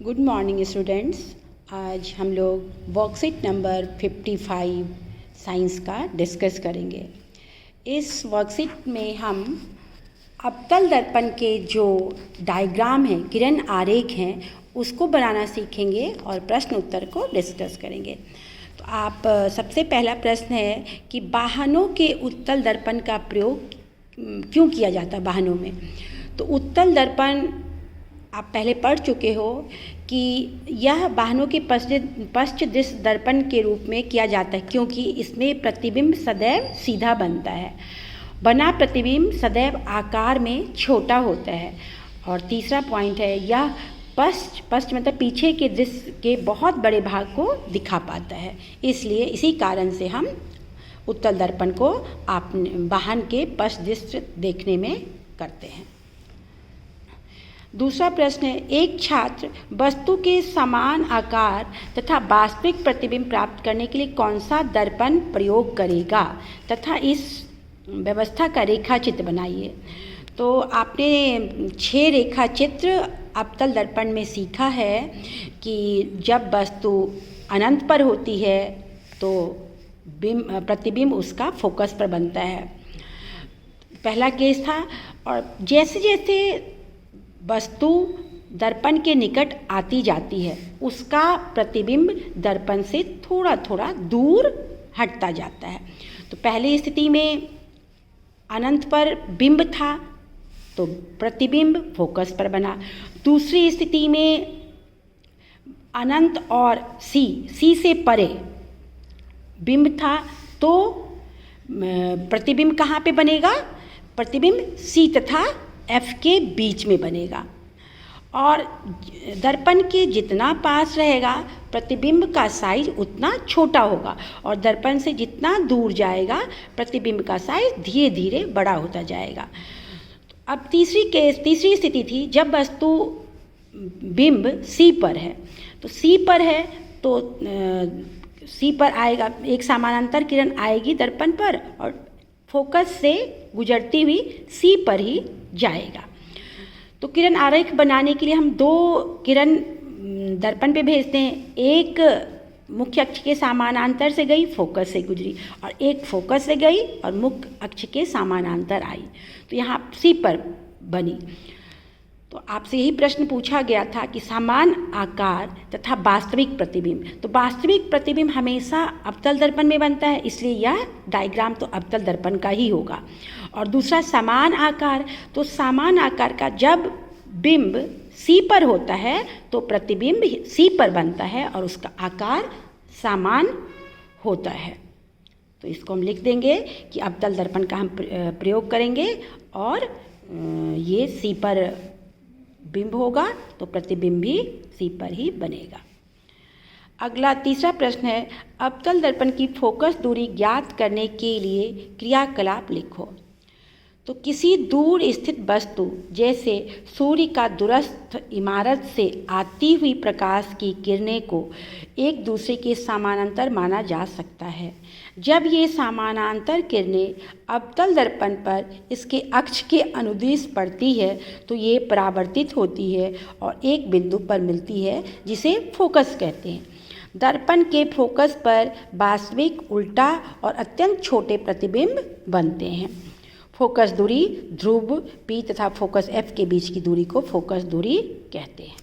Good morning students. आज हम लोग वर्कशीट नंबर 55 साइंस का डिस्कस करेंगे। इस वर्कशीट में हम अवतल दर्पण के जो डायग्राम हैं, किरण आरेख हैं, उसको बनाना सीखेंगे और प्रश्न उत्तर को डिस्कस करेंगे। तो आप सबसे पहला प्रश्न है कि वाहनों के उत्तल दर्पण का प्रयोग क्यों किया जाता है वाहनों में। तो उत्तल दर्पण आप पहले पढ़ चुके हो कि यह वाहनों के पश्च दृश्य दर्पण के रूप में किया जाता है, क्योंकि इसमें प्रतिबिंब सदैव सीधा बनता है। बना प्रतिबिंब सदैव आकार में छोटा होता है। और तीसरा पॉइंट है, यह पश्च मतलब पीछे के दृश्य के बहुत बड़े भाग को दिखा पाता है। इसलिए इसी कारण से हम उत्तल दर्पण को वाहन के पश्च दृश्य देखने में करते हैं। दूसरा प्रश्न है, एक छात्र वस्तु के समान आकार तथा वास्तविक प्रतिबिंब प्राप्त करने के लिए कौन सा दर्पण प्रयोग करेगा तथा इस व्यवस्था का रेखा चित्र बनाइए। तो आपने 6 रेखा चित्र अवतल दर्पण में सीखा है कि जब वस्तु अनंत पर होती है तो प्रतिबिंब उसका फोकस पर बनता है। पहला केस था। और जैसे जैसे वस्तु दर्पण के निकट आती जाती है, उसका प्रतिबिंब दर्पण से थोड़ा थोड़ा दूर हटता जाता है। तो पहली स्थिति में अनंत पर बिंब था तो प्रतिबिंब फोकस पर बना। दूसरी स्थिति में अनंत और सी से परे बिंब था तो प्रतिबिंब कहाँ पे बनेगा? प्रतिबिंब सी तथा एफ के बीच में बनेगा। और दर्पण के जितना पास रहेगा प्रतिबिंब का साइज उतना छोटा होगा, और दर्पण से जितना दूर जाएगा प्रतिबिंब का साइज धीरे धीरे बड़ा होता जाएगा। अब तीसरी स्थिति थी जब वस्तु बिंब सी पर है। तो सी पर है तो सी पर आएगा, एक समानांतर किरण आएगी दर्पण पर और फोकस से गुजरती हुई सी पर ही जाएगा। तो किरण आरेख बनाने के लिए हम 2 किरण दर्पण पे भेजते हैं। एक मुख्य अक्ष के समानांतर से गई, फोकस से गुजरी, और एक फोकस से गई और मुख्य अक्ष के समानांतर आई, तो यहाँ सी पर बनी। तो आपसे यही प्रश्न पूछा गया था कि समान आकार तथा वास्तविक प्रतिबिंब। तो वास्तविक प्रतिबिंब हमेशा अवतल दर्पण में बनता है, इसलिए यह डायग्राम तो अवतल दर्पण का ही होगा। और दूसरा समान आकार, तो समान आकार का जब बिंब सी पर होता है तो प्रतिबिंब सी पर बनता है और उसका आकार समान होता है। तो इसको हम लिख देंगे कि अवतल दर्पण का हम प्रयोग करेंगे और ये सी पर बिंब होगा तो प्रतिबिंब भी सी पर ही बनेगा। अगला तीसरा प्रश्न है, अवतल दर्पण की फोकस दूरी ज्ञात करने के लिए क्रियाकलाप लिखो। तो किसी दूर स्थित वस्तु जैसे सूर्य का दूरस्थ इमारत से आती हुई प्रकाश की किरणें को एक दूसरे के समानांतर माना जा सकता है। जब ये समानांतर किरणें अवतल दर्पण पर इसके अक्ष के अनुदिश पड़ती है तो ये परावर्तित होती है और एक बिंदु पर मिलती है जिसे फोकस कहते हैं। दर्पण के फोकस पर वास्तविक, उल्टा और अत्यंत छोटे प्रतिबिंब बनते हैं। फोकस दूरी ध्रुव P तथा फोकस F के बीच की दूरी को फोकस दूरी कहते हैं।